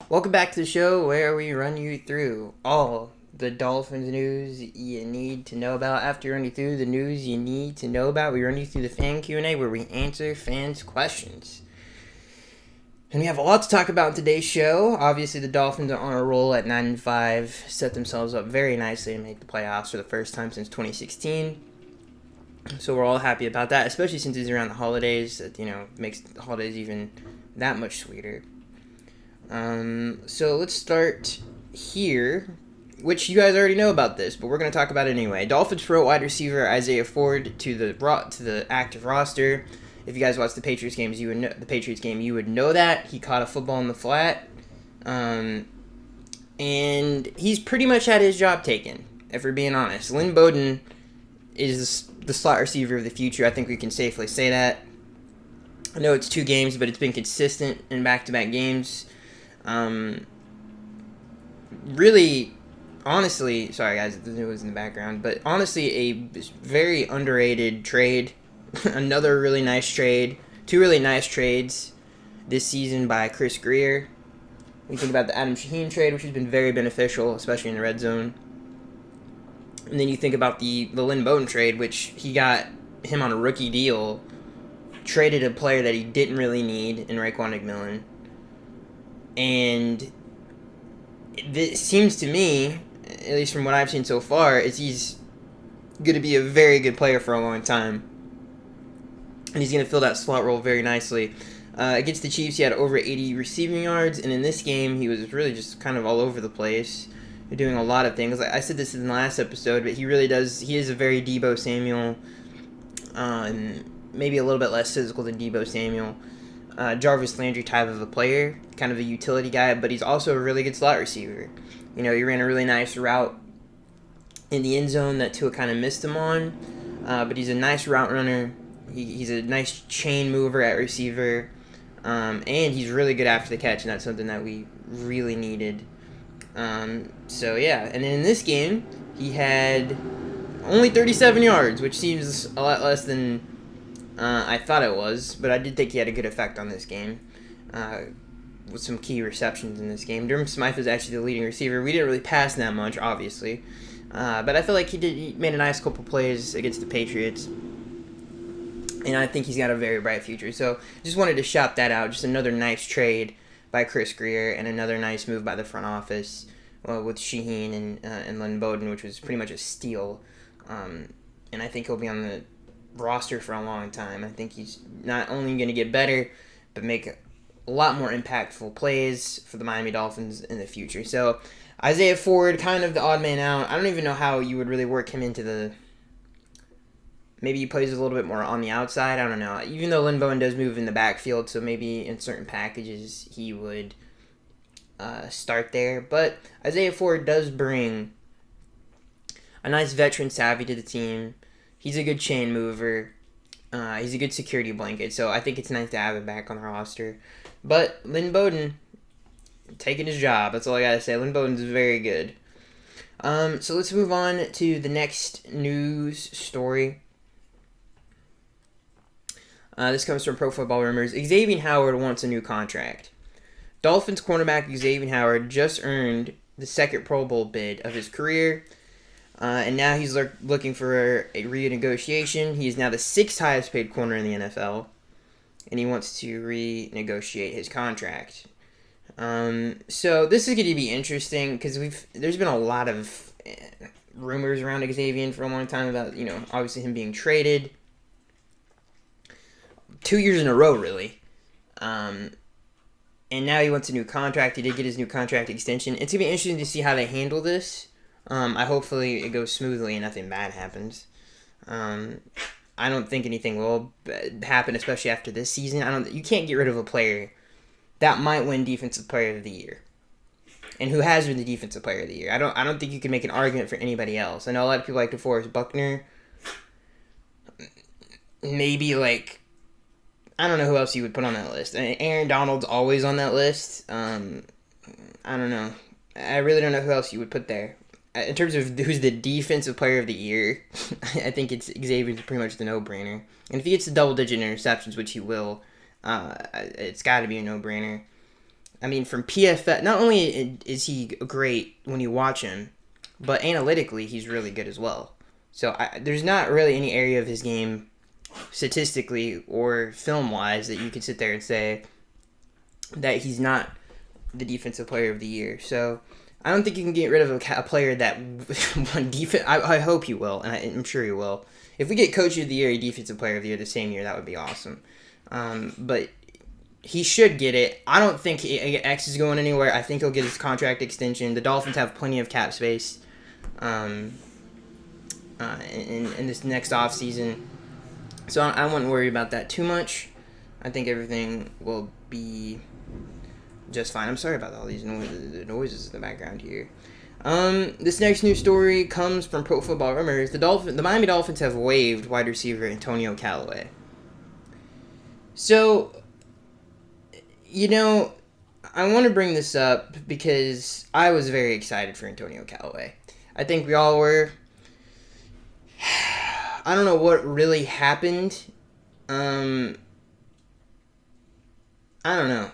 Welcome back to the show where we run you through all the Dolphins news you need to know about. After running through the news you need to know about, we run you through the fan Q&A where we answer fans' questions. And we have a lot to talk about in today's show. Obviously, the Dolphins are on a roll at 9-5, set themselves up very nicely to make the playoffs for the first time since 2016. So we're all happy about that, especially since it's around the holidays. That makes the holidays even that much sweeter. So let's start here, which you guys already know about this, but we're going to talk about it anyway. Dolphins pro wide receiver Isaiah Ford to the active roster. If you guys watch the Patriots games, you would know that he caught a football in the flat, and he's pretty much had his job taken. If we're being honest, Lynn Bowden is the slot receiver of the future. I think we can safely say that. I know it's 2 games, but it's been consistent in back-to-back games. Really, honestly, sorry guys, the news in the background, but honestly, a very underrated trade. Another really nice trade. 2 really nice trades this season by Chris Grier. We think about the Adam Shaheen trade, which has been very beneficial, especially in the red zone. And then you think about the Lynn Bowden trade, which he got him on a rookie deal, traded a player that he didn't really need in Raekwon McMillan. And it seems to me, at least from what I've seen so far, is he's going to be a very good player for a long time. And he's going to fill that slot role very nicely. Against the Chiefs, he had over 80 receiving yards. And in this game, he was really just kind of all over the place, doing a lot of things. I said this in the last episode, but he really does. He is a very Deebo Samuel, maybe a little bit less physical than Deebo Samuel. Jarvis Landry type of a player, kind of a utility guy, but he's also a really good slot receiver. He ran a really nice route in the end zone that Tua kind of missed him on, but he's a nice route runner. He's a nice chain mover at receiver, and he's really good after the catch, and that's something that we really needed. So yeah, and then in this game, he had only 37 yards, which seems a lot less than I thought it was, but I did think he had a good effect on this game, with some key receptions in this game. Durham Smythe was actually the leading receiver. We didn't really pass that much, obviously, but I feel like he made a nice couple plays against the Patriots, and I think he's got a very bright future. So just wanted to shout that out. Just another nice trade by Chris Grier, and another nice move by the front office with Shaheen and Lynn Bowden, which was pretty much a steal. And I think he'll be on the roster for a long time. I think he's not only going to get better, but make a lot more impactful plays for the Miami Dolphins in the future. So Isaiah Ford, kind of the odd man out. I don't even know how you would really work him into the... Maybe he plays a little bit more on the outside. I don't know. Even though Lynn Bowden does move in the backfield, so maybe in certain packages he would start there. But Isaiah Ford does bring a nice veteran savvy to the team. He's a good chain mover. He's a good security blanket. So I think it's nice to have him back on the roster. But Lynn Bowden taking his job. That's all I got to say. Lynn Bowden's very good. So let's move on to the next news story. This comes from Pro Football Rumors. Xavien Howard wants a new contract. Dolphins cornerback Xavien Howard just earned the second Pro Bowl bid of his career. And now he's looking for a renegotiation. He is now the 6th highest paid corner in the NFL. And he wants to renegotiate his contract. So this is going to be interesting because there's been a lot of rumors around Xavien for a long time about, obviously him being traded. 2 years in a row, really. And now he wants a new contract. He did get his new contract extension. It's going to be interesting to see how they handle this. Hopefully it goes smoothly and nothing bad happens. I don't think anything will happen, especially after this season. You can't get rid of a player that might win Defensive Player of the Year, and who has been the Defensive Player of the Year. I don't think you can make an argument for anybody else. I know a lot of people like DeForest Buckner. Maybe I don't know who else you would put on that list. Aaron Donald's always on that list. I don't know. I really don't know who else you would put there. In terms of who's the Defensive Player of the Year, I think it's Xavier's pretty much the no-brainer. And if he gets the double-digit interceptions, which he will, it's got to be a no-brainer. I mean, from PFF, not only is he great when you watch him, but analytically, he's really good as well. So there's not really any area of his game, statistically or film-wise, that you could sit there and say that he's not the defensive player of the year. So I don't think you can get rid of a player that won defense. I hope he will, and I'm sure he will. If we get Coach of the Year and Defensive Player of the Year the same year, that would be awesome. But he should get it. I don't think X is going anywhere. I think he'll get his contract extension. The Dolphins have plenty of cap space in this next offseason. So I wouldn't worry about that too much. I think everything will be just fine. I'm sorry about all these noises in the background here. This next news story comes from Pro Football Rumors. The Miami Dolphins have waived wide receiver Antonio Callaway. So, I want to bring this up because I was very excited for Antonio Callaway. I think we all were. I don't know what really happened. I don't know.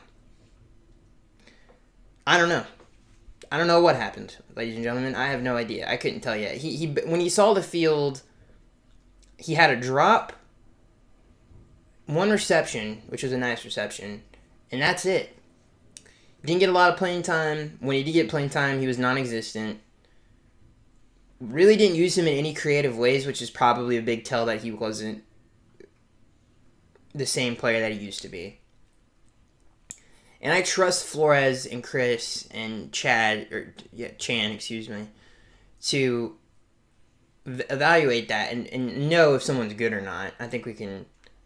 I don't know what happened, ladies and gentlemen. I have no idea. I couldn't tell you. He when he saw the field, he had a drop, one reception, which was a nice reception, and that's it. Didn't get a lot of playing time. When he did get playing time, he was non-existent. Really didn't use him in any creative ways, which is probably a big tell that he wasn't the same player that he used to be. And I trust Flores and Chris and Chan, to evaluate that and know if someone's good or not. I think we can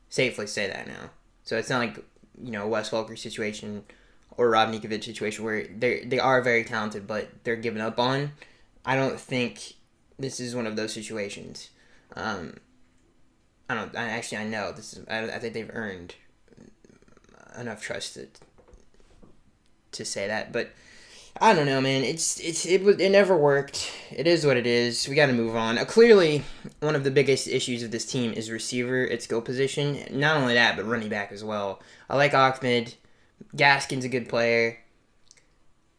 safely say that now. So it's not like, a Wes Welker situation or Rob Ninkovich situation where they are very talented, but they're given up on. I don't think this is one of those situations. I know this is. I think they've earned enough trust to say that, but I don't know, man. It never worked. It is what it is. We got to move on. Clearly, one of the biggest issues of this team is receiver at skill position. Not only that, but running back as well. I like Ahmed. Gaskin's a good player.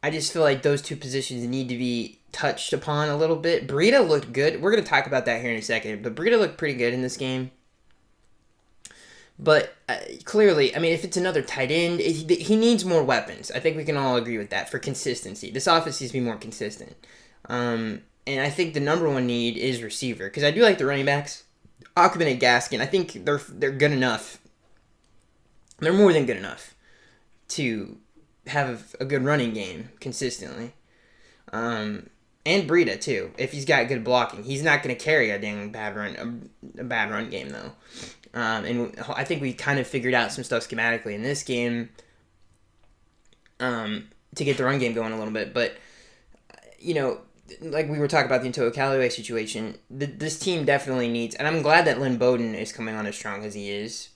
I just feel like those two positions need to be touched upon a little bit. Breida looked good. We're going to talk about that here in a second, but Breida looked pretty good in this game. But clearly, I mean, if it's another tight end, he needs more weapons. I think we can all agree with that for consistency. This offense needs to be more consistent. And I think the number one need is receiver, because I do like the running backs. Ahmed and Gaskin, I think they're good enough. They're more than good enough to have a good running game consistently. And Breida, too, if he's got good blocking. He's not going to carry a bad run game, though. And I think we kind of figured out some stuff schematically in this game to get the run game going a little bit. But, like we were talking about the Antonio Callaway situation, this team definitely needs, and I'm glad that Lynn Bowden is coming on as strong as he is,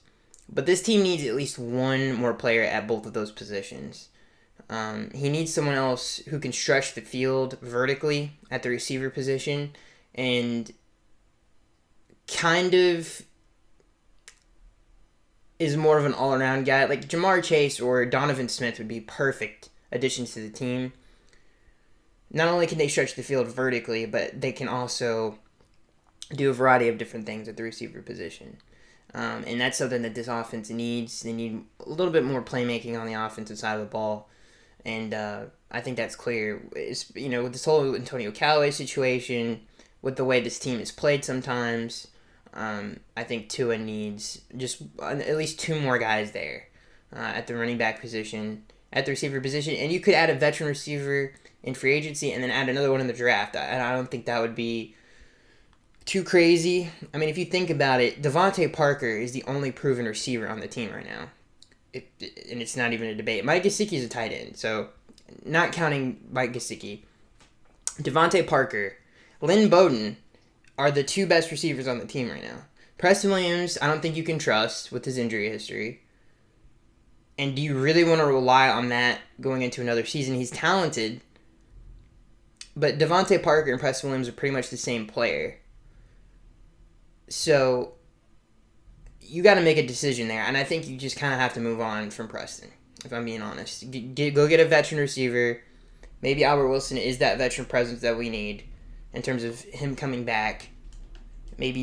but this team needs at least one more player at both of those positions. He needs someone else who can stretch the field vertically at the receiver position and kind of is more of an all-around guy. Like Jamar Chase or Donovan Smith would be perfect additions to the team. Not only can they stretch the field vertically, but they can also do a variety of different things at the receiver position. And that's something that this offense needs. They need a little bit more playmaking on the offensive side of the ball. And I think that's clear. With this whole Antonio Callaway situation, with the way this team is played sometimes, I think Tua needs just at least two more guys there at the running back position, at the receiver position. And you could add a veteran receiver in free agency and then add another one in the draft. And I don't think that would be too crazy. I mean, if you think about it, Devontae Parker is the only proven receiver on the team right now. And it's not even a debate. Mike Gesicki is a tight end, so not counting Mike Gesicki. Devontae Parker, Lynn Bowden are the two best receivers on the team right now. Preston Williams, I don't think you can trust with his injury history. And do you really want to rely on that going into another season? He's talented, but Devontae Parker and Preston Williams are pretty much the same player. So you got to make a decision there, and I think you just kind of have to move on from Preston. if I'm being honest. Go get a veteran receiver. Maybe Albert Wilson is that veteran presence that we need in terms of him coming back. Maybe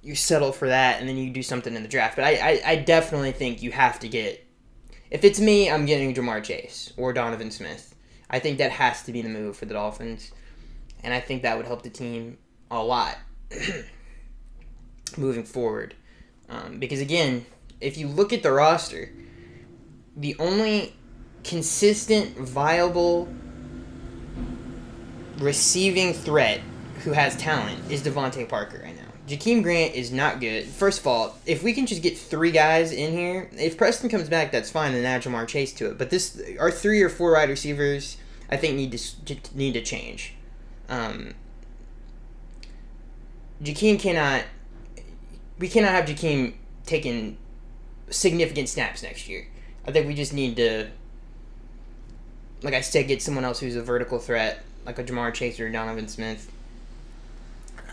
you settle for that, and then you do something in the draft. But I definitely think you have to get... If it's me, I'm getting Jamar Chase or Donovan Smith. I think that has to be the move for the Dolphins. And I think that would help the team a lot moving forward. Because, again, if you look at the roster, the only consistent, viable receiving threat who has talent is Devontae Parker right now. Jakeem Grant is not good. First of all, if we can just get 3 guys in here, if Preston comes back, that's fine, and add Jamar Chase to it. But our 3 or 4 wide receivers, I think, need to change. Jakeem cannot... We cannot have Jakeem taking significant snaps next year. I think we just need to, like I said, get someone else who's a vertical threat, like a Jamar Chase or Donovan Smith,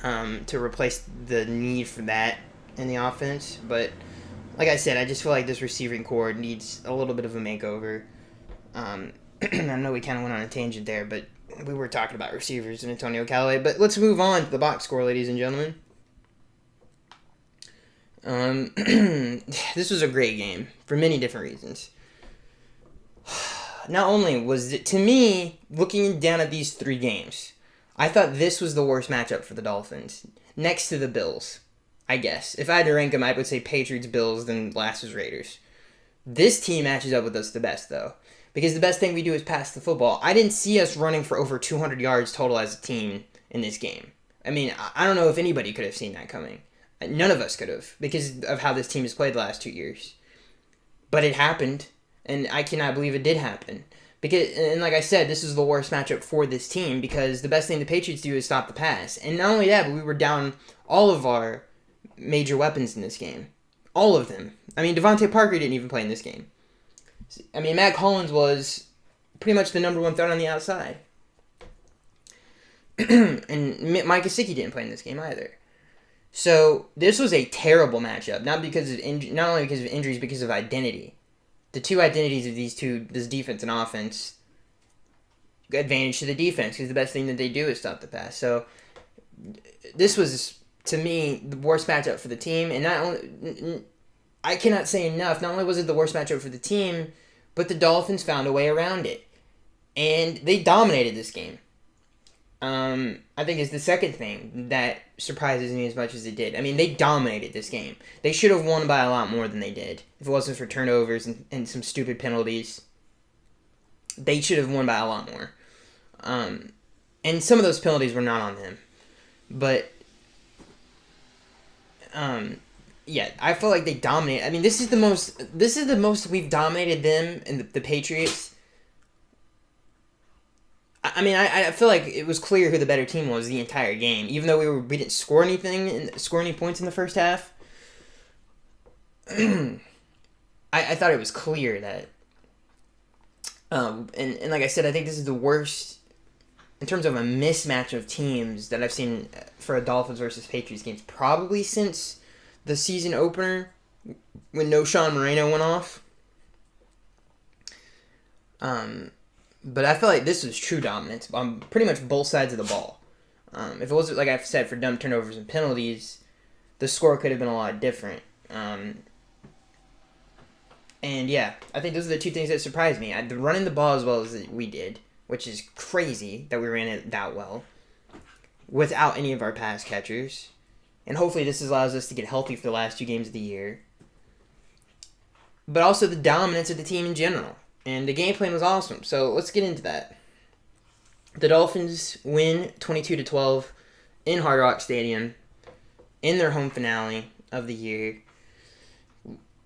to replace the need for that in the offense. But like I said, I just feel like this receiving core needs a little bit of a makeover. I know we kind of went on a tangent there, but we were talking about receivers and Antonio Callaway. But let's move on to the box score, ladies and gentlemen. This was a great game for many different reasons. Not only was it, to me, looking down at these 3 games, I thought this was the worst matchup for the Dolphins, next to the Bills, I guess. If I had to rank them, I would say Patriots, Bills, then last was Raiders. This team matches up with us the best, though, because the best thing we do is pass the football. I didn't see us running for over 200 yards total as a team in this game. I mean, I don't know if anybody could have seen that coming. None of us could have, because of how this team has played the last 2 years. But it happened, and I cannot believe it did happen. And like I said, this is the worst matchup for this team, because the best thing the Patriots do is stop the pass. And not only that, but we were down all of our major weapons in this game. All of them. I mean, Devontae Parker didn't even play in this game. I mean, Matt Collins was pretty much the number 1 threat on the outside. And Mike Gesicki didn't play in this game either. So this was a terrible matchup, not only because of injuries, because of identity. The 2 identities of this defense and offense, advantage to the defense, because the best thing that they do is stop the pass. So this was, to me, the worst matchup for the team. And not only, I cannot say enough, not only was it the worst matchup for the team, but the Dolphins found a way around it. And they dominated this game. I think is the second thing that surprises me as much as it did. I mean, they dominated this game. They should have won by a lot more than they did. If it wasn't for turnovers and some stupid penalties, they should have won by a lot more. And some of those penalties were not on them. But, yeah, I feel like they dominated. I mean, this is the most we've dominated them and the Patriots. I mean, I feel like it was clear who the better team was the entire game, even though we didn't score any points in the first half. I thought it was clear that, and like I said, I think this is the worst in terms of a mismatch of teams that I've seen for a Dolphins versus Patriots games, probably since the season opener when no Sean Moreno went off. But I feel like this was true dominance on pretty much both sides of the ball. If it wasn't, like I've said, for dumb turnovers and penalties, the score could have been a lot different. And yeah, I think those are the 2 things that surprised me. Running the ball as well as we did, which is crazy that we ran it that well, without any of our pass catchers. And hopefully this allows us to get healthy for the last 2 games of the year. But also the dominance of the team in general. And the game plan was awesome. So let's get into that. The Dolphins win 22-12 in Hard Rock Stadium in their home finale of the year.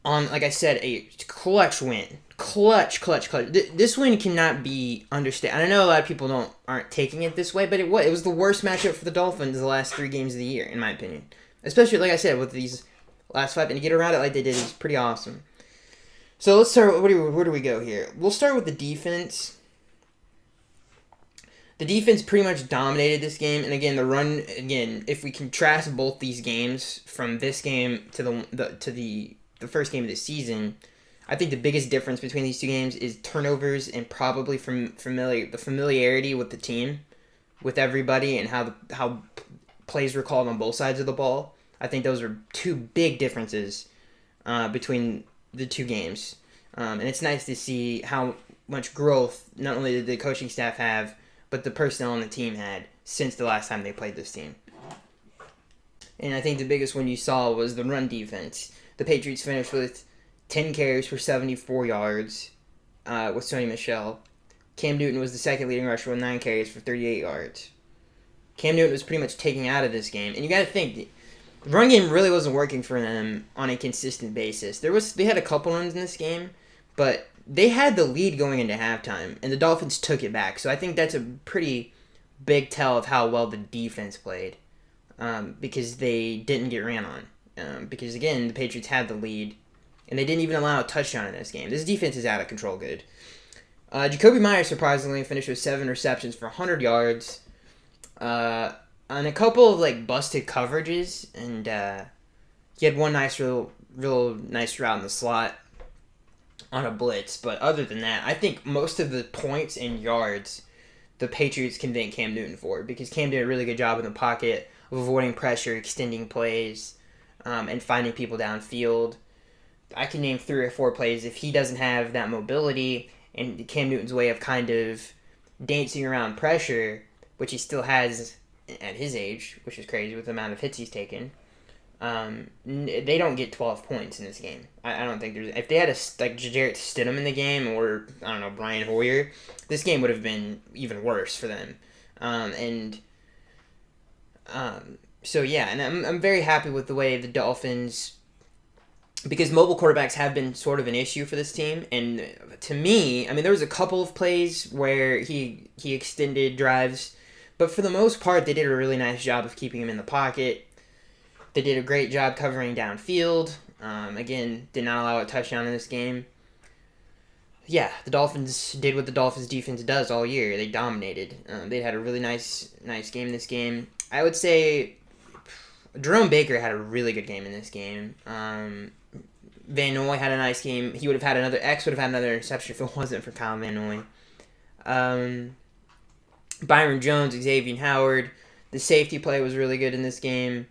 On, like I said, a clutch win. Clutch. This win cannot be understated. I know a lot of people aren't taking it this way, but it was the worst matchup for the Dolphins the last 3 games of the year, in my opinion. Especially, like I said, with these last 5. And to get around it like they did is pretty awesome. So let's start. Where do we go here? We'll start with the defense. The defense pretty much dominated this game, and again, the run. Again, if we contrast both these games from this game to the first game of the season, I think the biggest difference between these two games is turnovers and probably from the familiarity with the team, with everybody, and how plays were called on both sides of the ball. I think those are two big differences between the two games. And it's nice to see how much growth not only did the coaching staff have, but the personnel on the team had since the last time they played this team. And I think the biggest one you saw was the run defense. The Patriots finished with 10 carries for 74 yards with Sony Michel. Cam Newton was the second leading rusher with 9 carries for 38 yards. Cam Newton was pretty much taken out of this game. And you got to think, the run game really wasn't working for them on a consistent basis. They had a couple runs in this game, but they had the lead going into halftime, and the Dolphins took it back. So I think that's a pretty big tell of how well the defense played, because they didn't get ran on. Because, again, the Patriots had the lead, and they didn't even allow a touchdown in this game. This defense is out of control good. Jacoby Myers, surprisingly, finished with 7 receptions for 100 yards on a couple of, busted coverages, and he had one real nice route in the slot on a blitz. But other than that, I think most of the points and yards the Patriots can thank Cam Newton for, because Cam did a really good job in the pocket of avoiding pressure, extending plays, and finding people downfield. I can name 3 or 4 plays. If he doesn't have that mobility and Cam Newton's way of kind of dancing around pressure, which he still has at his age, which is crazy with the amount of hits he's taken, they don't get 12 points in this game. I don't think there's... If they had Jarrett Stidham in the game, or, I don't know, Brian Hoyer, this game would have been even worse for them. So, yeah, and I'm very happy with the way the Dolphins... Because mobile quarterbacks have been sort of an issue for this team, and to me, I mean, there was a couple of plays where he extended drives, but for the most part, they did a really nice job of keeping him in the pocket. They did a great job covering downfield. Again, did not allow a touchdown in this game. Yeah, the Dolphins did what the Dolphins defense does all year. They dominated. They had a really nice game this game. I would say Jerome Baker had a really good game in this game. Van Noy had a nice game. X would have had another interception if it wasn't for Kyle Van Noy. Byron Jones, Xavien Howard. The safety play was really good in this game.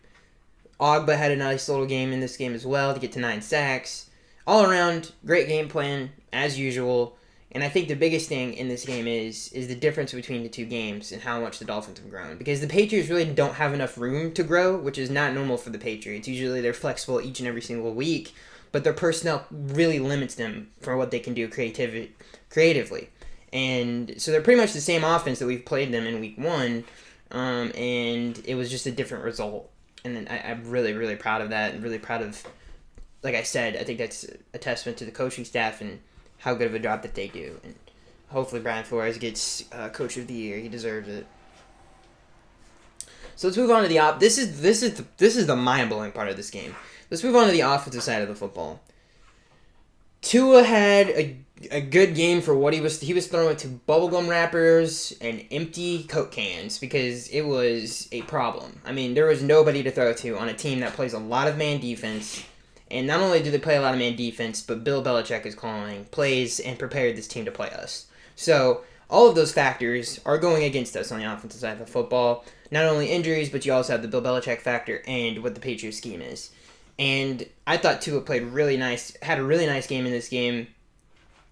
Ogba had a nice little game in this game as well to get to 9 sacks. All around, great game plan, as usual. And I think the biggest thing in this game is the difference between the two games and how much the Dolphins have grown. Because the Patriots really don't have enough room to grow, which is not normal for the Patriots. Usually they're flexible each and every single week, but their personnel really limits them for what they can do creatively. And so they're pretty much the same offense that we've played them in week 1, and it was just a different result. And I'm really, really proud of that, and really proud of, like I said, I think that's a testament to the coaching staff and how good of a job that they do. And hopefully Brian Flores gets Coach of the Year. He deserves it. So let's move on to the This is the mind-blowing part of this game. Let's move on to the offensive side of the football. Tua had a good game for what he was throwing to bubblegum wrappers and empty Coke cans, because it was a problem. I mean, there was nobody to throw to on a team that plays a lot of man defense. And not only do they play a lot of man defense, but Bill Belichick is calling plays and prepared this team to play us. So all of those factors are going against us on the offensive side of the football. Not only injuries, but you also have the Bill Belichick factor and what the Patriots scheme is. And I thought Tua had a really nice game in this game.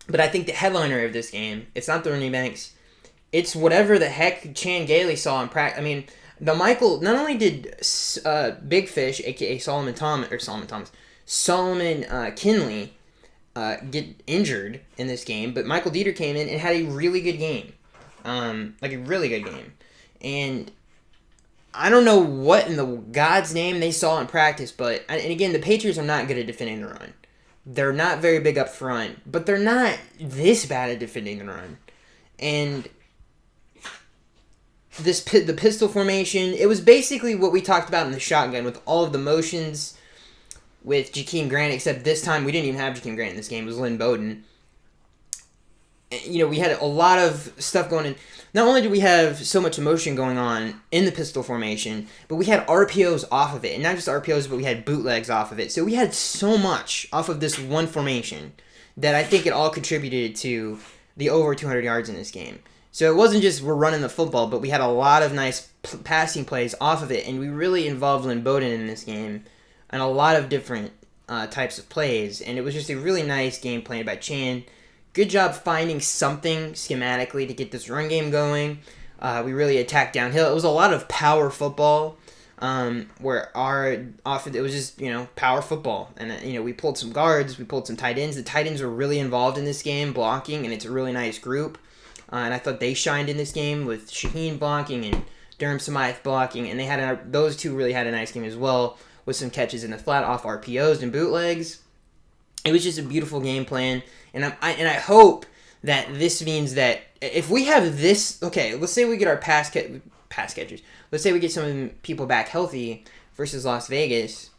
But I think the headliner of this game, it's not the running backs. It's whatever the heck Chan Gailey saw in practice. I mean, not only did Big Fish, a.k.a. Solomon Kinley get injured in this game, but Michael Dieter came in and had a really good game. A really good game. And I don't know what in the God's name they saw in practice, and again, the Patriots are not good at defending the run. They're not very big up front, but they're not this bad at defending the run. And the pistol formation, it was basically what we talked about in the shotgun with all of the motions with Jakeem Grant, except this time we didn't even have Jakeem Grant in this game. It was Lynn Bowden. We had a lot of stuff going in. Not only did we have so much emotion going on in the pistol formation, but we had RPOs off of it. And not just RPOs, but we had bootlegs off of it. So we had so much off of this one formation that I think it all contributed to the over 200 yards in this game. So it wasn't just we're running the football, but we had a lot of nice passing plays off of it, and we really involved Lynn Bowden in this game and a lot of different types of plays, and it was just a really nice game plan by Chan. Good job finding something schematically to get this run game going. We really attacked downhill. It was a lot of power football, where it was just, power football. And, we pulled some guards, we pulled some tight ends. The tight ends were really involved in this game, blocking, and it's a really nice group. And I thought they shined in this game with Shaheen blocking and Durham Smythe blocking, and those two really had a nice game as well, with some catches in the flat off RPOs and bootlegs. It was just a beautiful game plan, and I hope that this means that if we have this, okay, let's say we get our pass catchers. Let's say we get some of the people back healthy versus Las Vegas,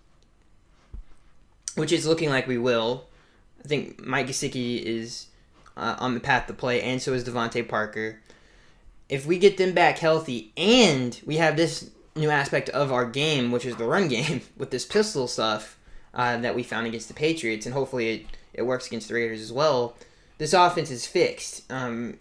which is looking like we will. I think Mike Gesicki is on the path to play, and so is Devontae Parker. If we get them back healthy, and we have this new aspect of our game, which is the run game, with this pistol stuff that we found against the Patriots, and hopefully it works against the Raiders as well, this offense is fixed. The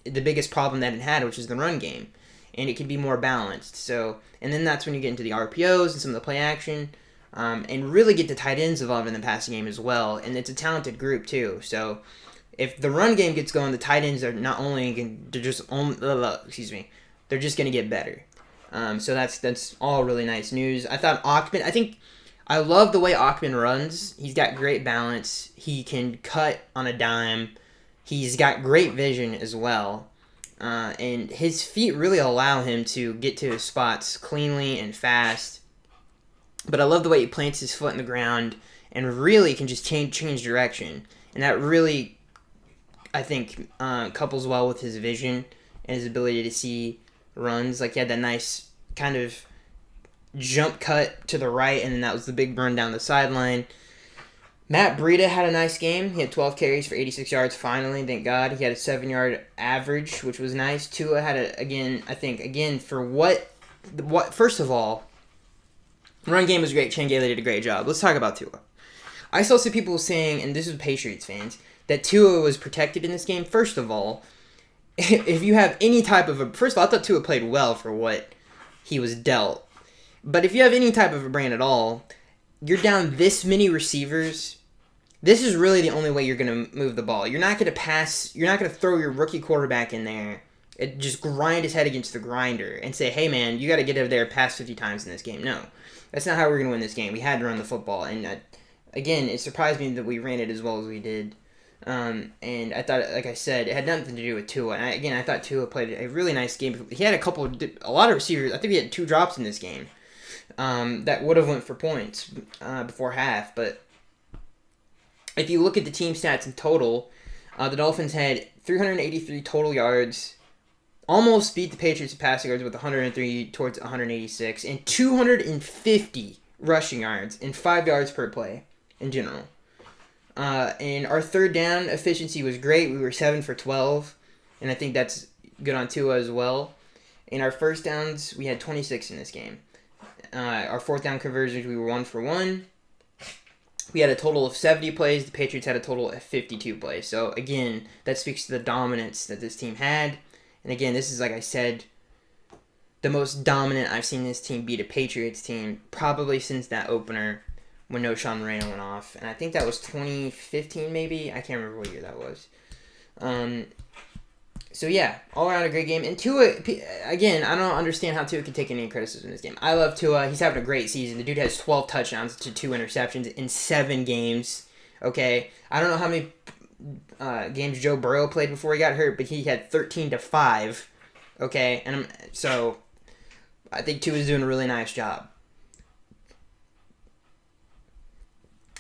biggest problem that it had, which is the run game, and it can be more balanced. So, and then that's when you get into the RPOs and some of the play action, and really get the tight ends involved in the passing game as well, and it's a talented group too. So if the run game gets going, the tight ends are they're just going to get better. So that's all really nice news. I thought I love the way Achman runs. He's got great balance. He can cut on a dime. He's got great vision as well. And his feet really allow him to get to his spots cleanly and fast. But I love the way he plants his foot in the ground and really can just change direction. And that really, I think, couples well with his vision and his ability to see runs. Like, he had that nice kind of jump cut to the right, and then that was the big run down the sideline. Matt Breida had a nice game. He had 12 carries for 86 yards finally, thank God. He had a 7-yard average, which was nice. Tua had first of all, run game was great. Chan Gailey did a great job. Let's talk about Tua. I saw some people saying, and this is Patriots fans, that Tua was protected in this game. First of all, if you have any type of first of all, I thought Tua played well for what he was dealt. But if you have any type of a brain at all, you're down this many receivers. This is really the only way you're going to move the ball. You're not going to pass. You're not going to throw your rookie quarterback in there and just grind his head against the grinder and say, hey, man, you got to get over there pass 50 times in this game. No, that's not how we're going to win this game. We had to run the football. And again, it surprised me that we ran it as well as we did. And I thought, like I said, it had nothing to do with Tua. And I thought Tua played a really nice game. He had a lot of receivers. I think he had 2 drops in this game that would have went for points before half. But if you look at the team stats in total, the Dolphins had 383 total yards, almost beat the Patriots in passing yards with 103 towards 186, and 250 rushing yards and 5 yards per play in general. And our third down efficiency was great. We were 7 for 12, and I think that's good on Tua as well. In our first downs, we had 26 in this game. Our fourth down conversions, we were 1 for 1. We had a total of 70 plays. The Patriots had a total of 52 plays. So, again, that speaks to the dominance that this team had. And, again, this is, like I said, the most dominant I've seen this team beat a Patriots team probably since that opener when No Sean Moreno went off. And I think that was 2015 maybe. I can't remember what year that was. So, yeah, all around a great game. And Tua, again, I don't understand how Tua can take any criticism in this game. I love Tua. He's having a great season. The dude has 12 touchdowns to 2 interceptions in 7 games. Okay? I don't know how many games Joe Burrow played before he got hurt, but he had 13 to 5. Okay? And so I think Tua's doing a really nice job.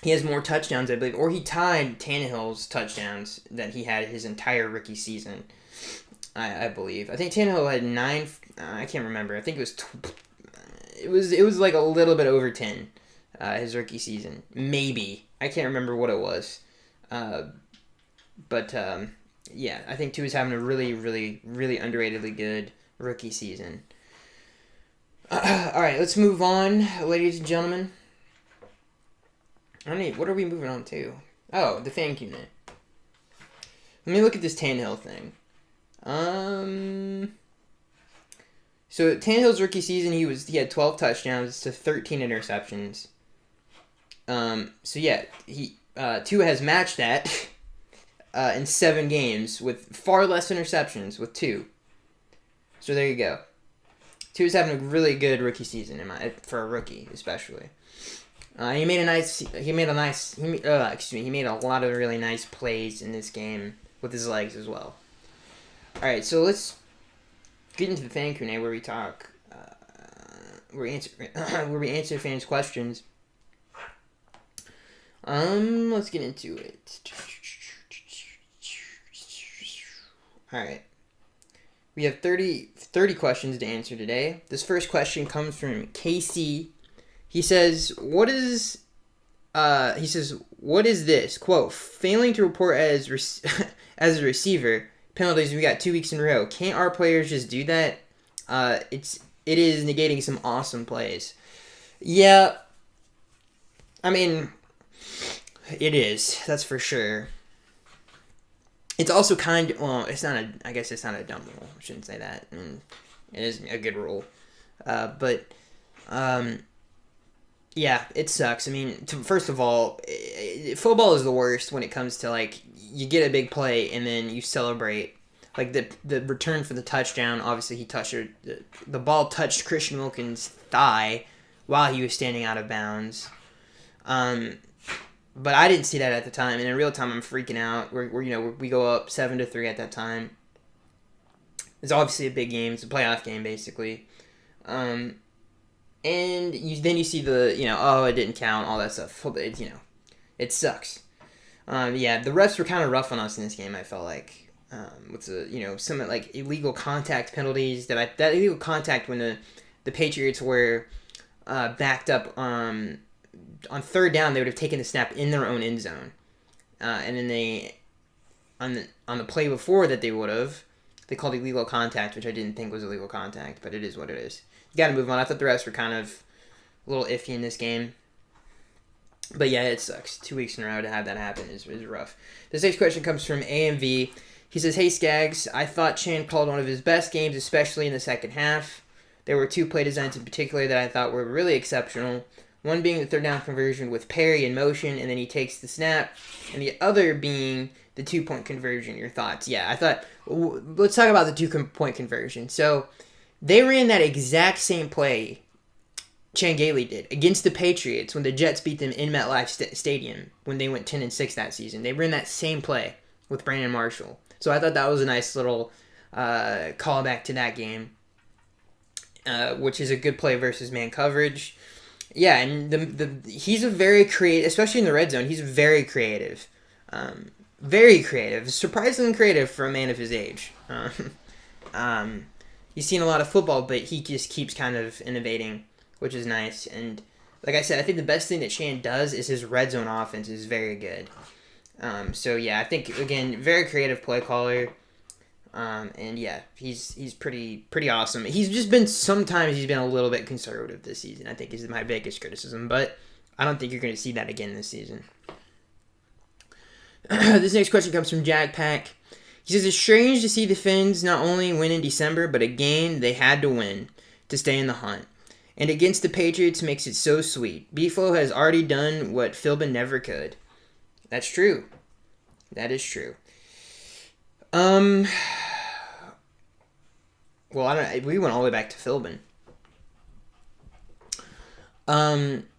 He has more touchdowns, I believe, or he tied Tannehill's touchdowns that he had his entire rookie season. I believe. I think Tannehill had 9. I can't remember. I think it was. It was like a little bit over 10. His rookie season, maybe. I can't remember what it was. But yeah, I think Tua's having a really, really, really underratedly good rookie season. All right, let's move on, ladies and gentlemen. What are we moving on to? Oh, the fan unit. Let me look at this Tannehill thing. So Tannehill's rookie season, he had 12 touchdowns to 13 interceptions. So yeah, Tua has matched that in 7 games with far less interceptions with 2. So there you go. Tua's having a really good rookie season for a rookie, especially. He made a lot of really nice plays in this game with his legs as well. All right, so let's get into the fan Q&A where we talk, where we answer fans' questions. Let's get into it. All right. We have 30 questions to answer today. This first question comes from Casey. He says, what is this? Quote, failing to report as a receiver, penalties we got 2 weeks in a row. Can't our players just do that? It is negating some awesome plays. Yeah. I mean, it is. That's for sure. It's also I guess it's not a dumb rule. I shouldn't say that. I mean, it is a good rule. Yeah, it sucks. I mean, first of all, football is the worst when it comes to, like, you get a big play and then you celebrate. Like, the return for the touchdown, obviously the ball touched Christian Wilkins' thigh while he was standing out of bounds. But I didn't see that at the time, and in real time, I'm freaking out. We go up 7-3 at that time. It's obviously a big game. It's a playoff game, basically. And then you see it didn't count, all that stuff. It sucks. Yeah, the refs were kind of rough on us in this game, I felt like. With some like illegal contact penalties that illegal contact when the Patriots were backed up on third down, they would have taken the snap in their own end zone, and then they on the play before that they called illegal contact, which I didn't think was illegal contact, but it is what it is. You got to move on. I thought the refs were kind of a little iffy in this game, but yeah, it sucks. 2 weeks in a row to have that happen is rough. This next question comes from AMV. He says, "Hey Skaggs, I thought Chan called one of his best games, especially in the second half. There were 2 play designs in particular that I thought were really exceptional. One being the third down conversion with Perry in motion, and then he takes the snap, and the other being the 2-point conversion." Your thoughts? Yeah, I thought, let's talk about the 2-point conversion. So they ran that exact same play Chan Gailey did against the Patriots when the Jets beat them in MetLife Stadium when they went 10-6 that season. They ran that same play with Brandon Marshall. So I thought that was a nice little callback to that game, which is a good play versus man coverage. Yeah, and he's a very creative, especially in the red zone. He's very creative, surprisingly creative for a man of his age. He's seen a lot of football, but he just keeps kind of innovating, which is nice. And like I said, I think the best thing that Chan does is his red zone offense is very good. So yeah, I think again, very creative play caller. And yeah, he's pretty awesome. Sometimes he's been a little bit conservative this season, I think is my biggest criticism, but I don't think you're going to see that again this season. This next question comes from Jack Pack. He says, "It's strange to see the Finns not only win in December, but a game they had to win to stay in the hunt. And against the Patriots makes it so sweet. Beeflo has already done what Philbin never could." That's true. That is true. Well, we went all the way back to Philbin.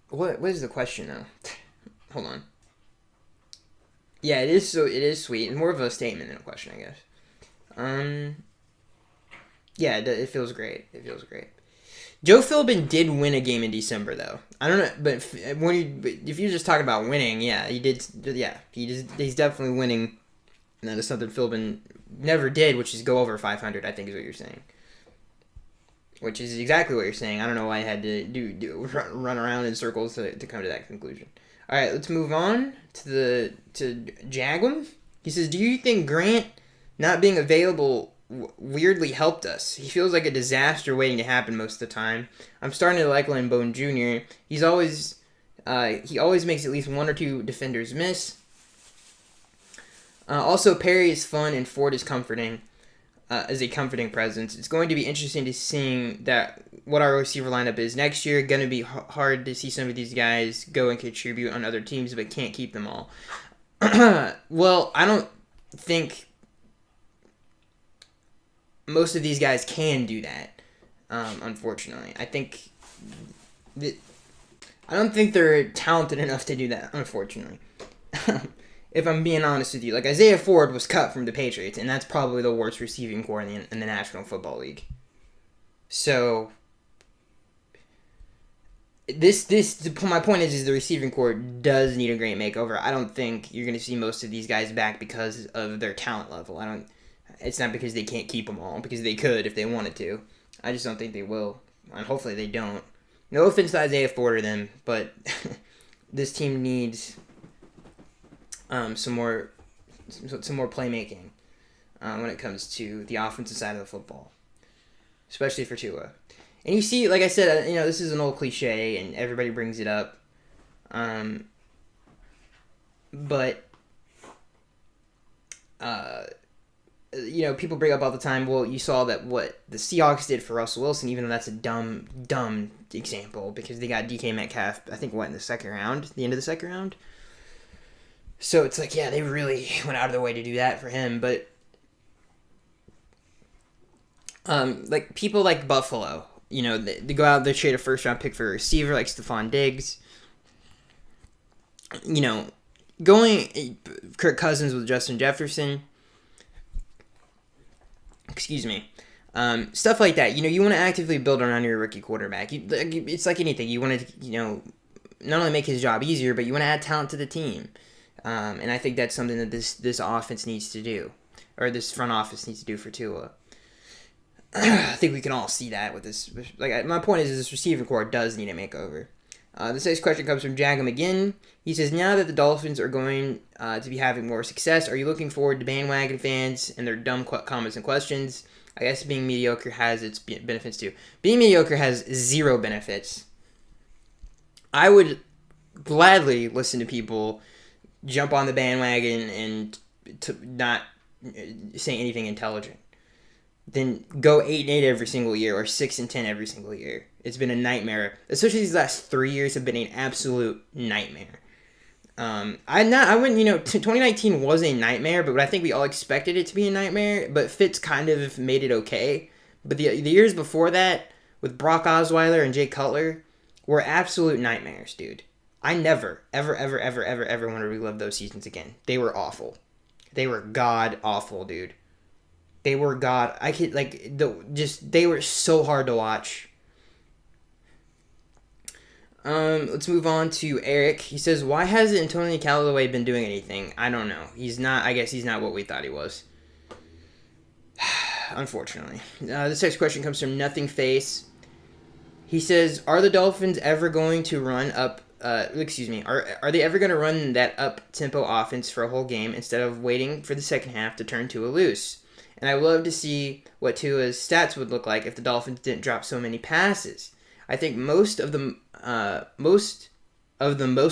What is the question though? Hold on. Yeah, it is sweet. It's more of a statement than a question, I guess. Yeah, it feels great. It feels great. Joe Philbin did win a game in December, though. I don't know, but if you're just talking about winning, yeah, he did. Yeah, he's definitely winning. And that is something Philbin never did, which is go over 500. I think is what you're saying. Which is exactly what you're saying. I don't know why I had to run around in circles to come to that conclusion. All right, let's move on to Jagwin. He says, "Do you think Grant not being available weirdly helped us? He feels like a disaster waiting to happen most of the time. I'm starting to like Lynn Bone Jr. He always makes at least 1 or 2 defenders miss. Also, Perry is fun and Ford is comforting. As a comforting presence. It's going to be interesting to seeing that what our receiver lineup is next year. Going to be hard to see some of these guys go and contribute on other teams, but can't keep them all. Well, I don't think most of these guys can do that. Unfortunately, I don't think they're talented enough to do that. Unfortunately. If I'm being honest with you, like Isaiah Ford was cut from the Patriots, and that's probably the worst receiving core in the National Football League. So, my point is the receiving core does need a great makeover. I don't think you're going to see most of these guys back because of their talent level. It's not because they can't keep them all, because they could if they wanted to. I just don't think they will, and hopefully they don't. No offense to Isaiah Ford or them, but this team needs some more playmaking when it comes to the offensive side of the football, especially for Tua. And you see, like I said, this is an old cliche, and everybody brings it up. But people bring up all the time. Well, you saw that what the Seahawks did for Russell Wilson, even though that's a dumb example because they got DK Metcalf. I think in the end of the second round. So it's like, yeah, they really went out of their way to do that for him. But, like, people like Buffalo, they go out, they trade a first-round pick for a receiver like Stephon Diggs. Going Kirk Cousins with Justin Jefferson. Excuse me. Stuff like that. You want to actively build around your rookie quarterback. It's like anything. You want to, not only make his job easier, but you want to add talent to the team. And I think that's something that this offense needs to do, or this front office needs to do for Tua. I think we can all see that with this. Like, my point is this receiving core does need a makeover. This next question comes from Jagam again. He says, now that the Dolphins are going to be having more success, are you looking forward to bandwagon fans and their dumb comments and questions? I guess being mediocre has its benefits too. Being mediocre has zero benefits. I would gladly listen to people jump on the bandwagon and to not say anything intelligent. Then go 8-8 every single year or 6-10 every single year. It's been a nightmare. Especially these last 3 years have been an absolute nightmare. I wouldn't, 2019 was a nightmare, but I think we all expected it to be a nightmare. But Fitz kind of made it okay. But the years before that, with Brock Osweiler and Jay Cutler, were absolute nightmares, dude. I never, ever want to relive those seasons again. They were awful. They were god awful, dude. They were they were so hard to watch. Let's move on to Eric. He says, why hasn't Antonio Callaway been doing anything? I don't know. I guess he's not what we thought he was. Unfortunately. This next question comes from Nothing Face. He says, are the Dolphins ever going to run up are they ever going to run that up-tempo offense for a whole game instead of waiting for the second half to turn Tua loose? And I would love to see what Tua's stats would look like if the Dolphins didn't drop so many passes. I think most of the most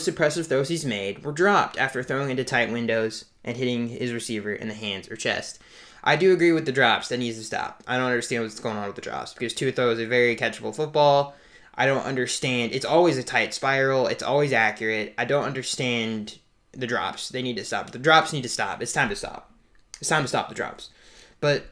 impressive throws he's made were dropped after throwing into tight windows and hitting his receiver in the hands or chest. I do agree with the drops. That needs to stop. I don't understand what's going on with the drops because Tua throws a very catchable football. I don't understand. It's always a tight spiral. It's always accurate. I don't understand the drops. They need to stop. The drops need to stop. It's time to stop. It's time to stop the drops. But,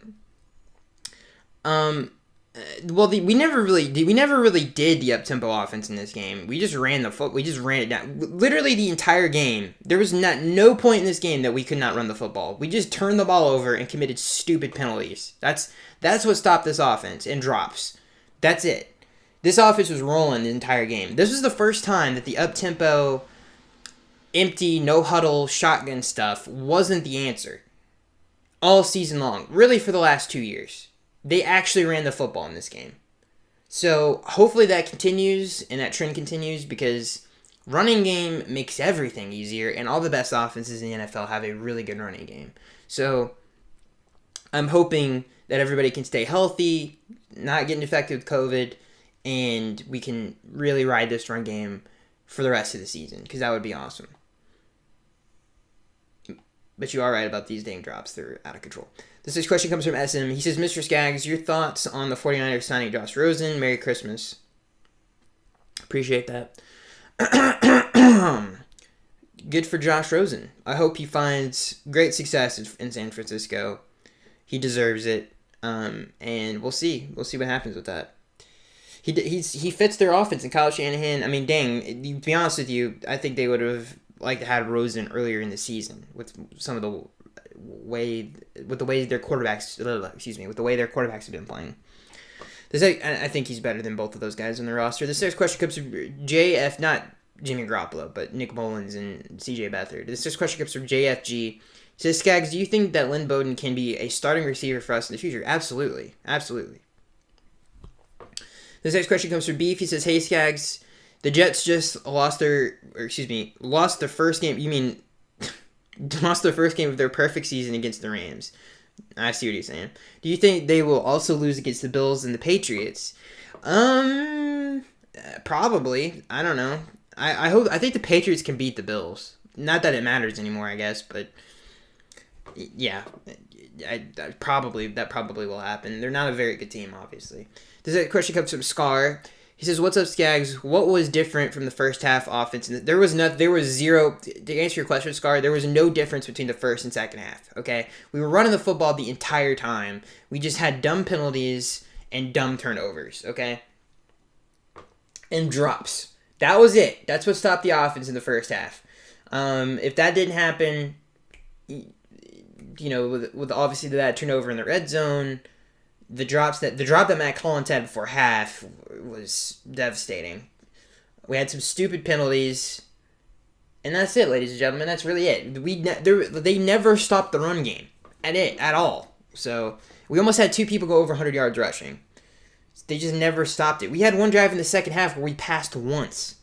we never really did the up-tempo offense in this game. We just ran we just ran it down. Literally the entire game. There was no point in this game that we could not run the football. We just turned the ball over and committed stupid penalties. That's what stopped this offense, and drops. That's it. This offense was rolling the entire game. This was the first time that the up-tempo, empty, no-huddle, shotgun stuff wasn't the answer. All season long. Really for the last 2 years. They actually ran the football in this game. So hopefully that continues and that trend continues because running game makes everything easier and all the best offenses in the NFL have a really good running game. So I'm hoping that everybody can stay healthy, not get infected with COVID, and we can really ride this run game for the rest of the season because that would be awesome. But you are right about these dang drops. They're out of control. This next question comes from SM. He says, Mr. Skaggs, your thoughts on the 49ers signing Josh Rosen? Merry Christmas. Appreciate that. Good for Josh Rosen. I hope he finds great success in San Francisco. He deserves it. And we'll see. We'll see what happens with that. He fits their offense, and Kyle Shanahan, I mean, dang, to be honest with you, I think they would have liked to have Rosen earlier in the season with some of the way their quarterbacks have been playing. I think he's better than both of those guys on the roster. This next question comes from JF, not Jimmy Garoppolo, but Nick Mullins and CJ Beathard. This next question comes from JFG. He says, Skaggs, do you think that Lynn Bowden can be a starting receiver for us in the future? Absolutely. Absolutely. This next question comes from Beef. He says, hey, Skaggs, the Jets just lost their first game. You mean lost their first game of their perfect season against the Rams. I see what he's saying. Do you think they will also lose against the Bills and the Patriots? Probably. I don't know. I think the Patriots can beat the Bills. Not that it matters anymore, I guess, but yeah, that probably will happen. They're not a very good team, obviously. This question comes from Scar. He says, "What's up, Skaggs? What was different from the first half offense?" There was zero. To answer your question, Scar, there was no difference between the first and second half. Okay, we were running the football the entire time. We just had dumb penalties and dumb turnovers. Okay, and drops. That was it. That's what stopped the offense in the first half. If that didn't happen, with obviously that turnover in the red zone. The drop that Matt Collins had before half was devastating. We had some stupid penalties, and that's it, ladies and gentlemen. That's really it. They never stopped the run game at all. So we almost had two people go over 100 yards rushing. They just never stopped it. We had one drive in the second half where we passed once.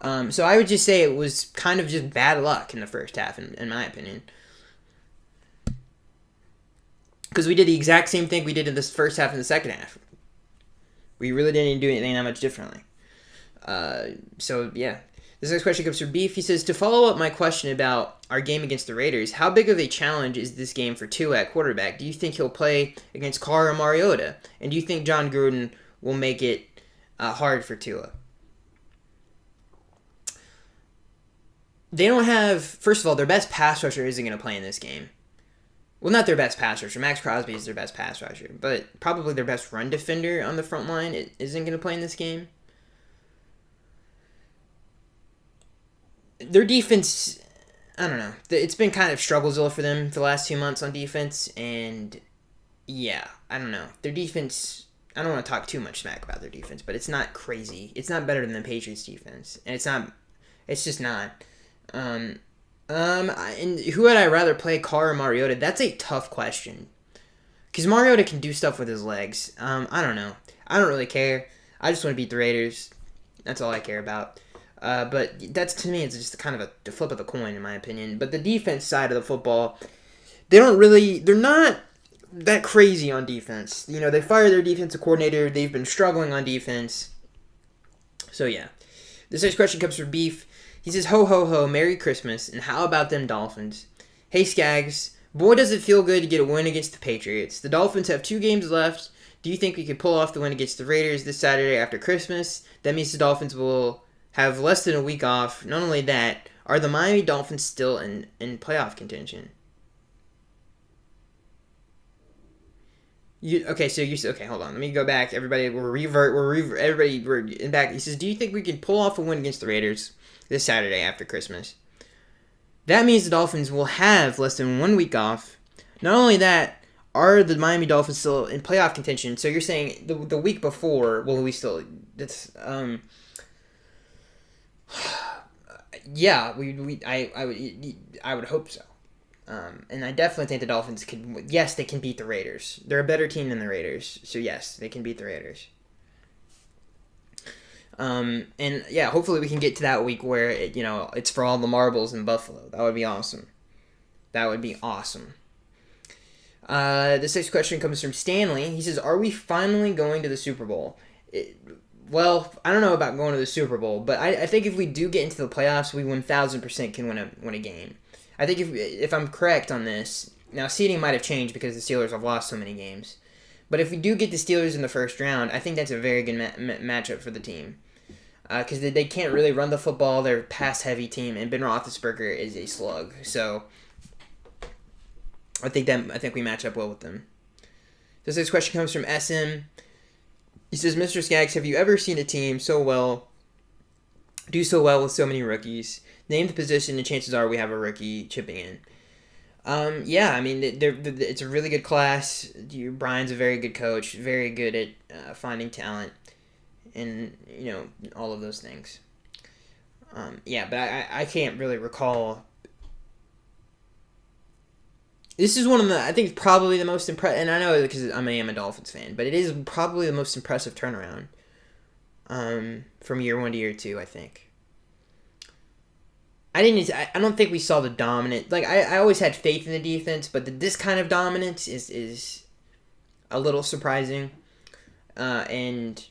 So I would just say it was kind of just bad luck in the first half, in my opinion. Because we did the exact same thing we did in this first half and the second half. We really didn't do anything that much differently. So, yeah. This next question comes from Beef. He says, to follow up my question about our game against the Raiders, how big of a challenge is this game for Tua at quarterback? Do you think he'll play against Carr or Mariota? And do you think John Gruden will make it hard for Tua? They don't have... First of all, their best pass rusher isn't going to play in this game. Well, not their best pass rusher. Max Crosby is their best pass rusher. But probably their best run defender on the front line isn't going to play in this game. Their defense, I don't know. It's been kind of strugglezilla for them for the last 2 months on defense. And, yeah, I don't know. Their defense, I don't want to talk too much smack about their defense, but it's not crazy. It's not better than the Patriots' defense. And it's just not. And who would I rather play, Carr or Mariota? That's a tough question. Because Mariota can do stuff with his legs. I don't know. I don't really care. I just want to beat the Raiders. That's all I care about. But that's, to me, it's just kind of the flip of the coin, in my opinion. But the defense side of the football, they're not that crazy on defense. They fired their defensive coordinator. They've been struggling on defense. So, yeah. This next question comes from Beef. He says, ho, ho, ho, Merry Christmas, and how about them Dolphins? Hey, Skaggs, boy, does it feel good to get a win against the Patriots. The Dolphins have 2 games left. Do you think we could pull off the win against the Raiders this Saturday after Christmas? That means the Dolphins will have less than a week off. Not only that, are the Miami Dolphins still in playoff contention? Okay, hold on. Let me go back. Everybody, we're in back. He says, do you think we can pull off a win against the Raiders this Saturday after Christmas? That means the Dolphins will have less than 1 week off. Not only that, are the Miami Dolphins still in playoff contention? So you're saying the week before, will we still... That's yeah, I would hope so. And I definitely think the Dolphins they can beat the Raiders. They're a better team than the Raiders. So yes, they can beat the Raiders. And yeah, hopefully we can get to that week where it's for all the marbles in Buffalo. That would be awesome. This next question comes from Stanley. He says, "Are we finally going to the Super Bowl?" Well, I don't know about going to the Super Bowl, but I think if we do get into the playoffs, we 1,000% can win a game. I think if I'm correct on this, now seeding might have changed because the Steelers have lost so many games. But if we do get the Steelers in the first round, I think that's a very good matchup for the team. Because they can't really run the football. They're a pass-heavy team, and Ben Roethlisberger is a slug. So I think we match up well with them. This next question comes from SM. He says, Mr. Skaggs, have you ever seen a team do so well with so many rookies? Name the position, and chances are we have a rookie chipping in. Yeah, I mean, it's a really good class. Brian's a very good coach, very good at finding talent, and, all of those things. Yeah, but I can't really recall. This is one of the, I think, probably the most impressive, and I know because I am a Dolphins fan, but it is probably the most impressive turnaround from year 1 to year 2, I think. I don't think we saw the dominant, I always had faith in the defense, but this kind of dominance is a little surprising. And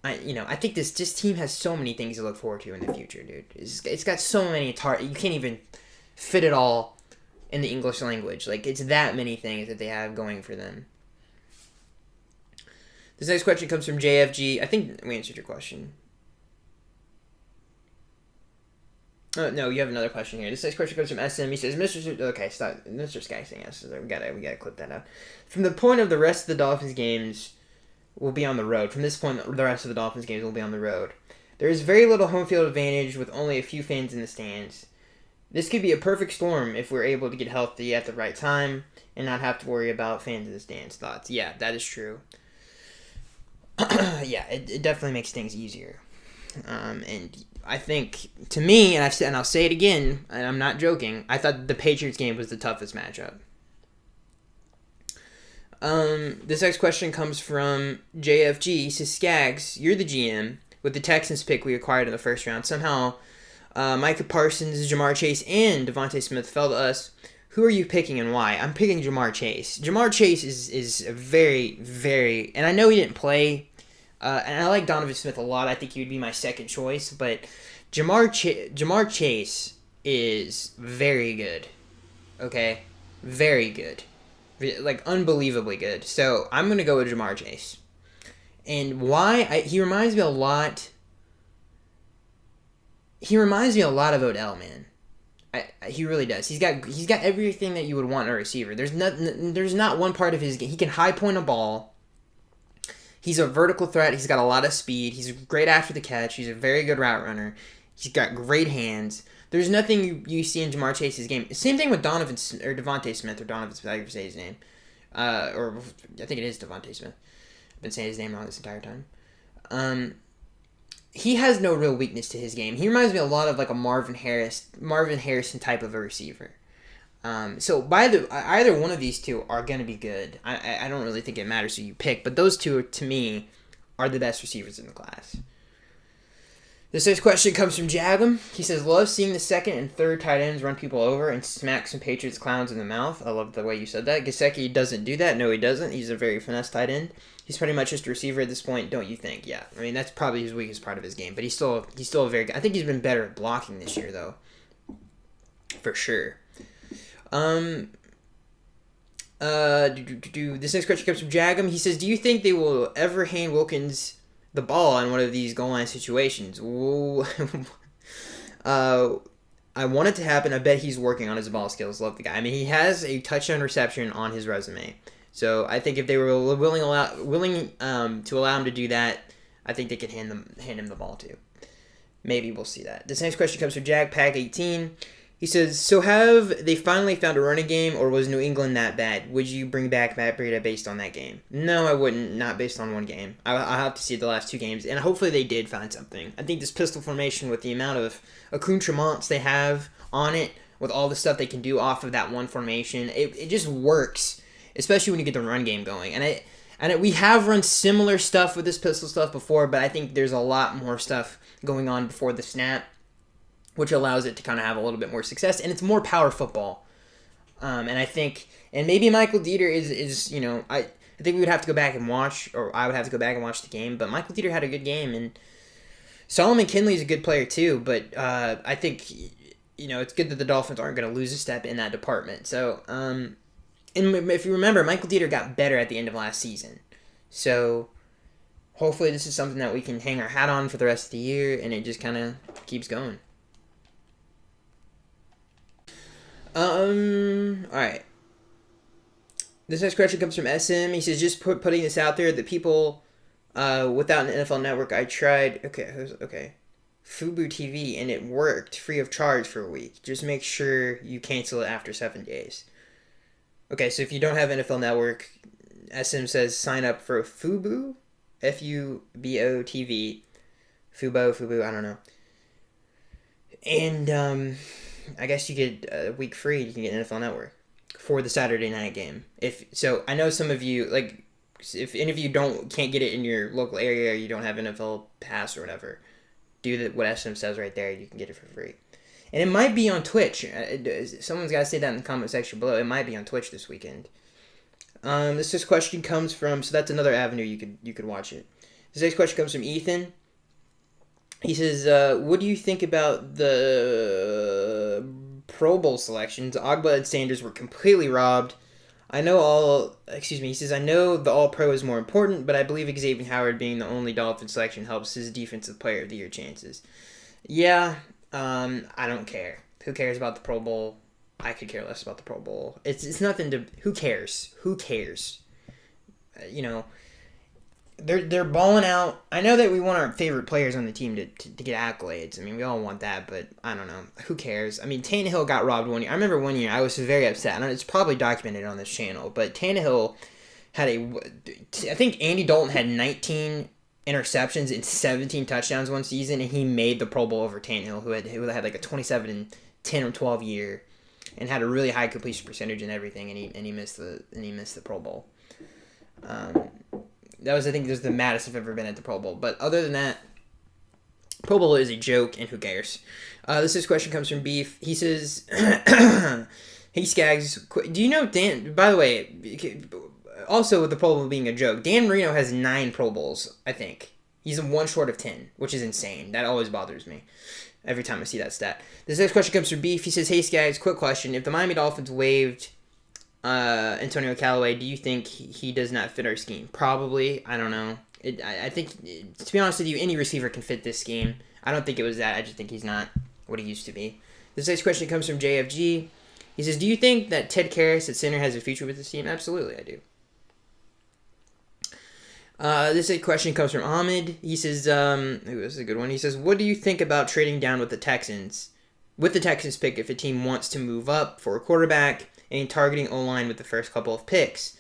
I think this team has so many things to look forward to in the future, dude. It's got so many you can't even fit it all in the English language. It's that many things that they have going for them. This next question comes from JFG. I think we answered your question. No, you have another question here. This next question comes from SM. He says, Mr. Sky saying yes. We gotta clip that out. From the point of the rest of the Dolphins games will be on the road. From this point, the rest of the Dolphins games will be on the road. There is very little home field advantage with only a few fans in the stands. This could be a perfect storm if we're able to get healthy at the right time and not have to worry about fans in the stands. Thoughts? Yeah, that is true. Yeah, it definitely makes things easier. And I think, to me, and I'll say it again, and I'm not joking, I thought the Patriots game was the toughest matchup. This next question comes from JFG. He says, Skaggs, you're the GM. With the Texans pick we acquired in the first round, somehow Micah Parsons, Jamar Chase, and Devontae Smith fell to us. Who are you picking and why? I'm picking Jamar Chase. Jamar Chase is a very, very... And I know he didn't play... and I like Donovan Smith a lot. I think he would be my second choice. But Jamar Chase is very good. Okay? Very good. Unbelievably good. So, I'm going to go with Jamar Chase. And why? He reminds me a lot... He reminds me a lot of Odell, man. He really does. He's got everything that you would want in a receiver. There's not one part of his game. He can high point a ball. He's a vertical threat. He's got a lot of speed. He's great after the catch. He's a very good route runner. He's got great hands. There's nothing you see in Jamar Chase's game. Same thing with Devontae Smith, or Donovan Smith, however you say his name. Or I think it is Devontae Smith. I've been saying his name wrong this entire time. He has no real weakness to his game. He reminds me a lot of a Marvin Harrison type of a receiver. So either one of these two are going to be good. I don't really think it matters who you pick, but those two, to me, are the best receivers in the class. This next question comes from Jagam. He says, love seeing the second and third tight ends run people over and smack some Patriots clowns in the mouth. I love the way you said that. Gesicki doesn't do that. No, he doesn't. He's a very finesse tight end. He's pretty much just a receiver at this point, don't you think? Yeah. I mean, that's probably his weakest part of his game, but he's still a very good. I think he's been better at blocking this year, though. For sure. This next question comes from Jagam. He says, do you think they will ever hand Wilkins the ball in one of these goal line situations? I want it to happen. I bet he's working on his ball skills. Love the guy. I mean, he has a touchdown reception on his resume. So I think if they were willing to allow him to do that, I think they could hand him the ball too. Maybe we'll see that. This next question comes from JagPack18. He says, so have they finally found a running game, or was New England that bad? Would you bring back Matt Breida based on that game? No, I wouldn't. Not based on one game. I'll have to see the last two games, and hopefully they did find something. I think this pistol formation, with the amount of accoutrements they have on it, with all the stuff they can do off of that one formation, it just works, especially when you get the run game going. And we have run similar stuff with this pistol stuff before, but I think there's a lot more stuff going on before the snap, which allows it to kind of have a little bit more success, and it's more power football. And I think, and maybe Michael Dieter is I think we would have to go back and watch, or I would have to go back and watch the game, but Michael Dieter had a good game, and Solomon Kinley is a good player too, but I think, it's good that the Dolphins aren't going to lose a step in that department. So, and if you remember, Michael Dieter got better at the end of last season. So, hopefully this is something that we can hang our hat on for the rest of the year, and it just kind of keeps going. Alright. This next question comes from SM. He says, just putting this out there, that people without an NFL network, I tried, okay, Fubo TV, and it worked free of charge for a week. Just make sure you cancel it after 7 days. Okay, so if you don't have NFL network, SM says sign up for Fubo, Fubo TV, Fubo, I don't know. And I guess you get a week free. You can get NFL Network for the Saturday night game. I know some of you, like, if any of you can't get it in your local area, or you don't have NFL Pass or whatever, do what SM says right there. You can get it for free, and it might be on Twitch. Someone's got to say that in the comment section below. It might be on Twitch this weekend. This question comes from, so that's another avenue you could watch it. This next question comes from Ethan. He says, what do you think about the Pro Bowl selections? Ogba and Sanders were completely robbed. He says, I know the All-Pro is more important, but I believe Xavien Howard being the only Dolphin selection helps his Defensive Player of the Year chances. Yeah, I don't care. Who cares about the Pro Bowl? I could care less about the Pro Bowl. It's nothing to... Who cares? They're balling out. I know that we want our favorite players on the team to get accolades. I mean, we all want that, but I don't know. Who cares? I mean, Tannehill got robbed one year. I remember one year I was very upset. It's probably documented on this channel, but Tannehill had I think Andy Dalton had 19 interceptions and 17 touchdowns one season, and he made the Pro Bowl over Tannehill, who had like a 27-10 or 12 year, and had a really high completion percentage and everything, and he missed the Pro Bowl. That was the maddest I've ever been at the Pro Bowl. But other than that, Pro Bowl is a joke, and who cares? This question comes from Beef. He says, hey, Skaggs, do you know Dan... By the way, also with the Pro Bowl being a joke, Dan Marino has 9 Pro Bowls, I think. He's one short of 10, which is insane. That always bothers me every time I see that stat. This next question comes from Beef. He says, hey, Skaggs, quick question. If the Miami Dolphins waived... Antonio Callaway, do you think he does not fit our scheme? Probably. I don't know. I think, to be honest with you, any receiver can fit this scheme. I don't think it was that. I just think he's not what he used to be. This next question comes from JFG. He says, do you think that Ted Karras at center has a future with this team? Absolutely, I do. This question comes from Ahmed. He says, this is a good one. He says, what do you think about trading down with the Texans? With the Texans pick, if a team wants to move up for a quarterback and targeting O-line with the first couple of picks.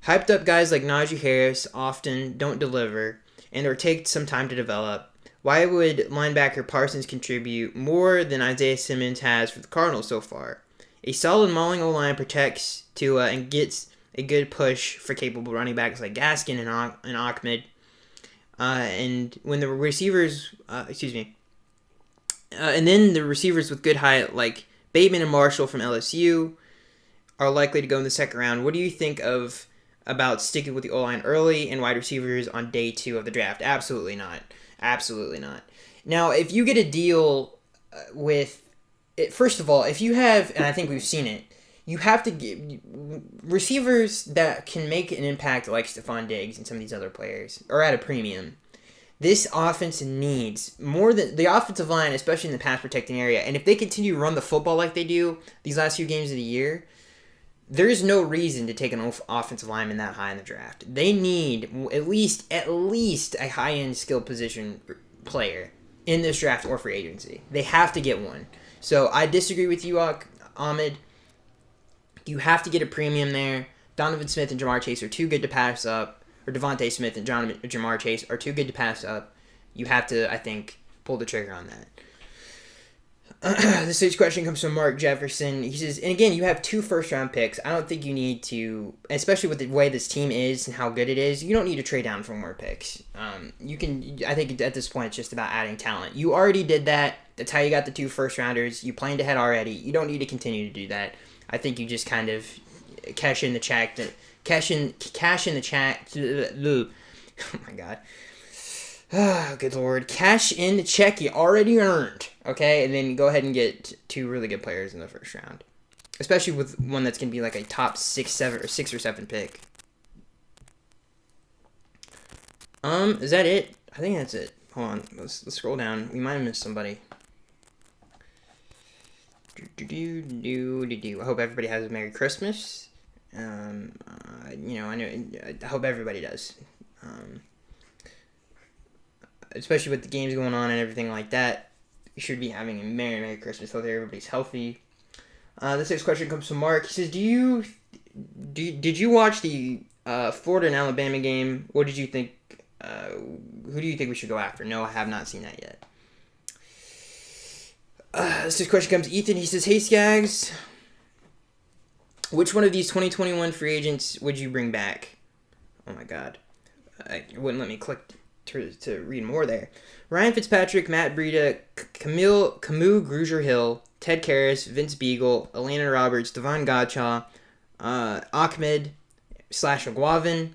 Hyped up guys like Najee Harris often don't deliver and or take some time to develop. Why would linebacker Parsons contribute more than Isaiah Simmons has for the Cardinals so far? A solid mauling O-line protects Tua and gets a good push for capable running backs like Gaskin and Ahmed. And when the receivers, and then the receivers with good height like Bateman and Marshall from LSU are likely to go in the second round. What do you think about sticking with the O-line early and wide receivers on day 2 of the draft? Absolutely not. Absolutely not. Now, if you get a deal first of all, if you have, and I think we've seen it, you have to get receivers that can make an impact like Stephon Diggs and some of these other players are at a premium. This offense needs more than the offensive line, especially in the pass protecting area. And if they continue to run the football like they do these last few games of the year, there is no reason to take an offensive lineman that high in the draft. They need at least a high-end skill position player in this draft or free agency. They have to get one. So I disagree with you, Ahmed. You have to get a premium there. Donovan Smith and Jamar Chase are too good to pass up. Or Devontae Smith and Jamar Chase are too good to pass up. You have to, I think, pull the trigger on that. This next question comes from Mark Jefferson. He says, and again, you have 2 first-round picks. I don't think you need to, especially with the way this team is and how good it is, you don't need to trade down for more picks. I think at this point it's just about adding talent. You already did that. That's how you got the 2 first-rounders. You planned ahead already. You don't need to continue to do that. I think you just kind of cash in the chat. Oh my God. Oh, good lord. Cash in the check you already earned. Okay, and then go ahead and get 2 really good players in the first round. Especially with one that's going to be like a top 6 or 7 pick. Is that it? I think that's it. Hold on. Let's scroll down. We might have missed somebody. I hope everybody has a Merry Christmas. I hope everybody does. Especially with the games going on and everything like that, you should be having a Merry Christmas. Hope everybody's healthy. This next question comes from Mark. He says, did you watch the Florida and Alabama game? What did you think? Who do you think we should go after? No, I have not seen that yet. This next question comes to Ethan. He says, hey, Skaggs, which one of these 2021 free agents would you bring back? Oh, my God. It wouldn't let me click to read more there. Ryan Fitzpatrick, Matt Breida, Camus Grugier-Hill, Ted Karras, Vince Beagle, Elena Roberts, Devon Godchaw, Ahmed / McGuavin.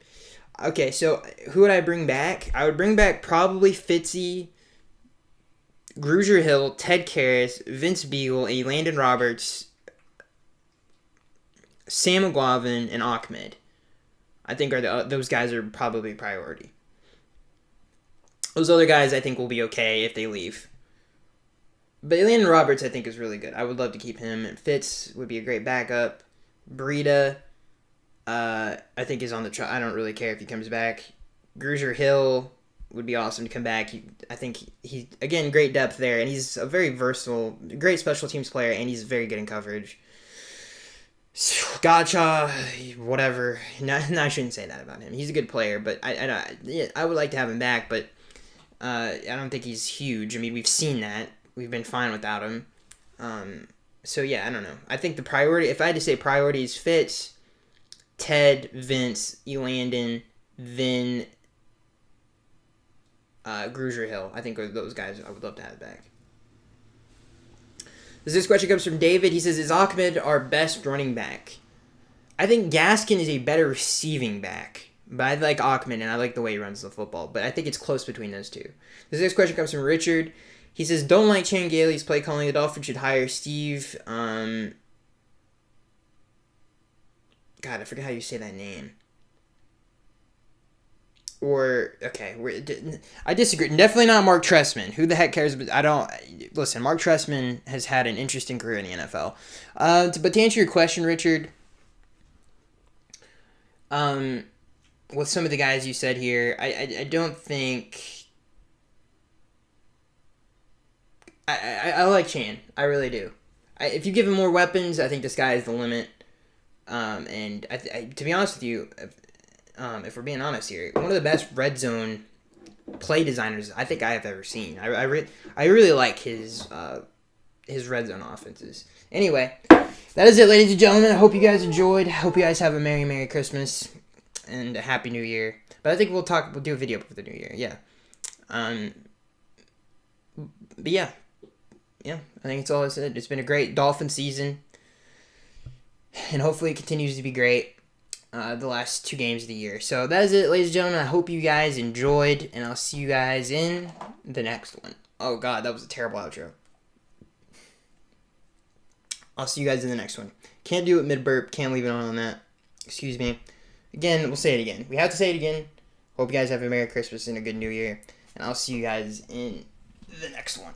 Okay, so who would I bring back? I would bring back probably Fitzy, Grugier-Hill, Ted Karras, Vince Beagle, Landon Roberts, Sam McGuavin, and Ahmed. I think those guys are probably priority. Those other guys I think will be okay if they leave. But Landon Roberts I think is really good. I would love to keep him. And Fitz would be a great backup. Breida, I think is on the I don't really care if he comes back. Grugier-Hill would be awesome to come back. I think he's, again, great depth there. And he's a very versatile, great special teams player. And he's very good in coverage. Gotcha, whatever. No, I shouldn't say that about him. He's a good player. But I would like to have him back. But I don't think he's huge. I mean, we've seen that. We've been fine without him. So, yeah, I don't know. I think the priority, if I had to say priorities, Fitz, Ted, Vince, Elandon, then Grugier-Hill. I think are those guys I would love to have back. This question comes from David. He says, is Ahmed our best running back? I think Gaskin is a better receiving back. But I like Ahmed, and I like the way he runs the football. But I think it's close between those two. This next question comes from Richard. He says, don't like Chan Gailey's play calling. The Dolphins should hire Steve. God, I forget how you say that name. I disagree. Definitely not Mark Trestman. Who the heck cares? Listen, Mark Trestman has had an interesting career in the NFL. But to answer your question, Richard, with some of the guys you said here, I don't think... I like Chan. I really do. If you give him more weapons, I think the sky is the limit. And to be honest with you, if we're being honest here, one of the best red zone play designers I think I have ever seen. I really like his red zone offenses. Anyway, that is it, ladies and gentlemen. I hope you guys enjoyed. I hope you guys have a Merry Christmas and a Happy New Year. But I think we'll do a video for the New Year. Yeah. But yeah, I think it's all I said. It's been a great Dolphin season, and hopefully it continues to be great the last 2 games of the year. So that is it, ladies and gentlemen. I hope you guys enjoyed, and I'll see you guys in the next one. Oh, God, that was a terrible outro. I'll see you guys in the next one. Can't do it mid-burp. Can't leave it on that. Excuse me. Again, we'll say it again. We have to say it again. Hope you guys have a Merry Christmas and a good New Year, and I'll see you guys in the next one.